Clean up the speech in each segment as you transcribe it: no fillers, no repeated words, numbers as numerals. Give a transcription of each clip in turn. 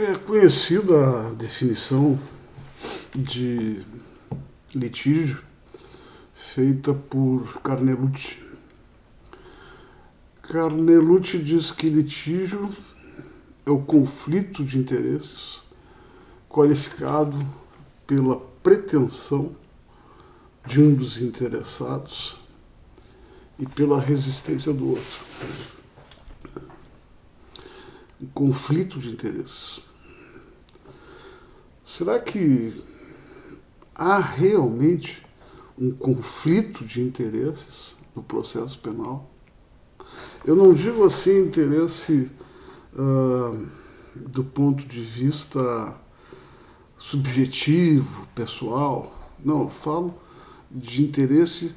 É conhecida a definição de litígio feita por Carnelucci. Carnelucci diz que litígio é o conflito de interesses qualificado pela pretensão de um dos interessados e pela resistência do outro. Um conflito de interesses. Será que há realmente um conflito de interesses no processo penal? Eu não digo assim interesse do ponto de vista subjetivo, pessoal. Não, eu falo de interesse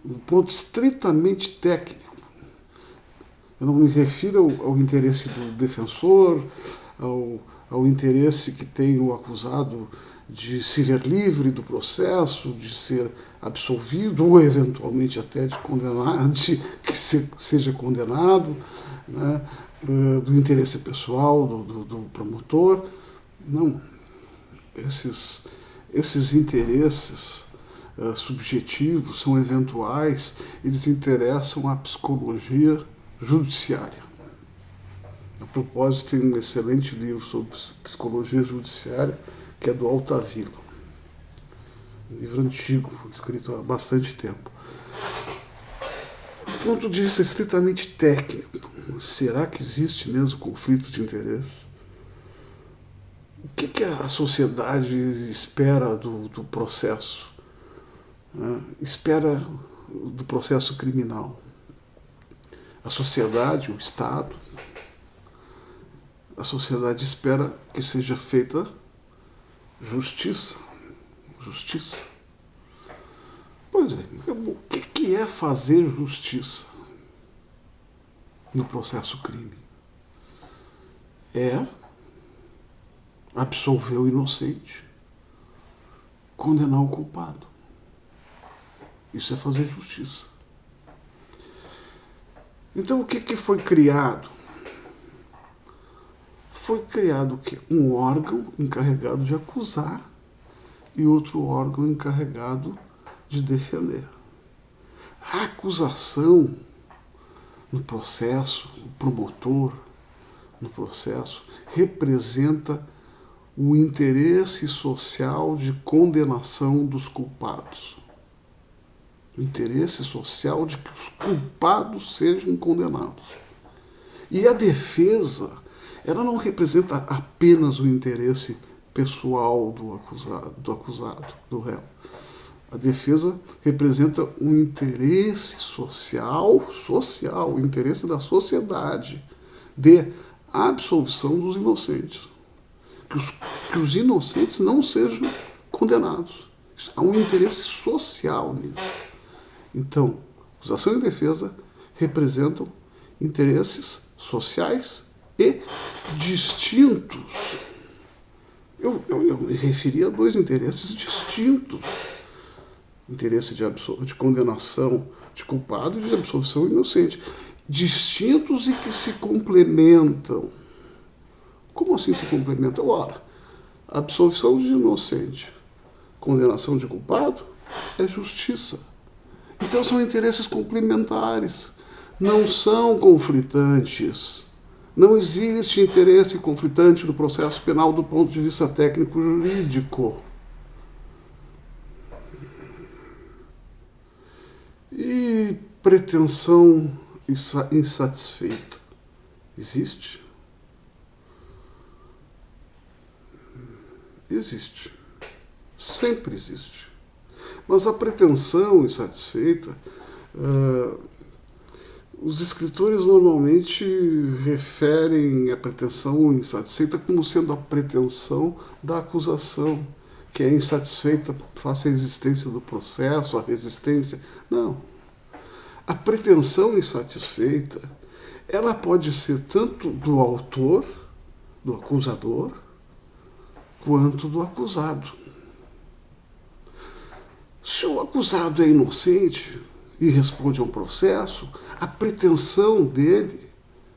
do ponto estritamente técnico. Eu não me refiro ao interesse do defensor, ao interesse que tem o acusado de se ver livre do processo, de ser absolvido ou eventualmente até de condenar, de que seja condenado, né, do interesse pessoal do promotor. Não. Esses interesses subjetivos são eventuais, eles interessam à psicologia judiciária. A propósito, tem um excelente livro sobre psicologia judiciária, que é do Altavilla. Um livro antigo, escrito há bastante tempo. Do ponto de vista estritamente técnico, será que existe mesmo conflito de interesse? O que a sociedade espera do processo? Espera do processo criminal? A sociedade, o Estado, a sociedade espera que seja feita justiça. Justiça. Pois é, o que é fazer justiça no processo crime? É absolver o inocente, condenar o culpado. Isso é fazer justiça. Então o que foi criado? Foi criado o quê? Um órgão encarregado de acusar e outro órgão encarregado de defender. A acusação no processo, o promotor no processo, representa o interesse social de condenação dos culpados. O interesse social de que os culpados sejam condenados. E a defesa, ela não representa apenas o interesse pessoal do acusado, do réu. A defesa representa um interesse social, o interesse da sociedade, de absolvição dos inocentes. Que os inocentes não sejam condenados. Há um interesse social nisso. Então, acusação e defesa representam interesses sociais e distintos. Eu me referi a dois interesses distintos. Interesse de condenação de culpado e de absolvição inocente. Distintos e que se complementam. Como assim se complementam? Ora, absolvição de inocente, condenação de culpado é justiça. Então são interesses complementares, não são conflitantes. Não existe interesse conflitante no processo penal do ponto de vista técnico-jurídico. E pretensão insatisfeita existe? Existe. Sempre existe. Mas a pretensão insatisfeita, os escritores normalmente referem a pretensão insatisfeita como sendo a pretensão da acusação, que é insatisfeita face à existência do processo, a resistência. Não. A pretensão insatisfeita, ela pode ser tanto do autor, do acusador, quanto do acusado. Se o acusado é inocente e responde a um processo, a pretensão dele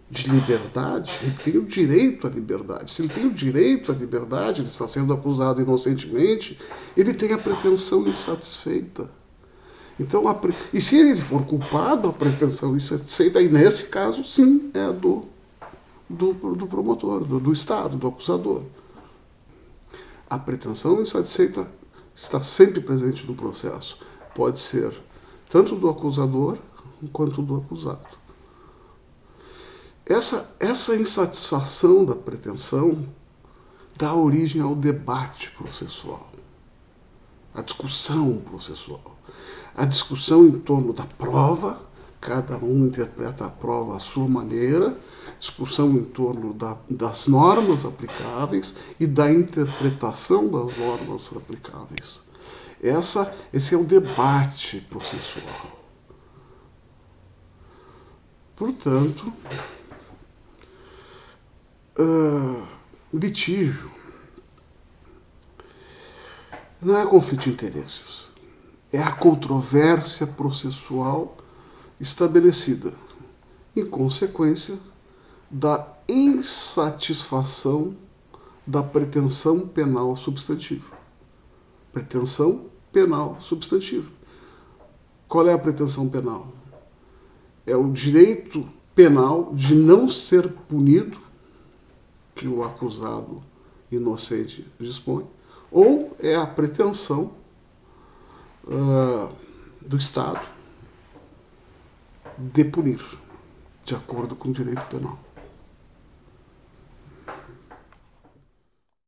de liberdade, ele tem o direito à liberdade. Se ele tem o direito à liberdade, ele está sendo acusado inocentemente, ele tem a pretensão insatisfeita. Então, e se ele for culpado, a pretensão insatisfeita, aí nesse caso, sim, é do promotor, do Estado, do acusador. A pretensão insatisfeita está sempre presente no processo. Pode ser tanto do acusador quanto do acusado. Essa insatisfação da pretensão dá origem ao debate processual, à discussão processual, a discussão em torno da prova, cada um interpreta a prova à sua maneira, discussão em torno das normas aplicáveis e da interpretação das normas aplicáveis. Esse é o debate processual. Portanto, litígio não é conflito de interesses, é a controvérsia processual estabelecida em consequência da insatisfação da pretensão penal substantiva. Pretensão penal substantiva. Qual é a pretensão penal? É o direito penal de não ser punido, que o acusado inocente dispõe, ou é a pretensão do Estado de punir, de acordo com o direito penal.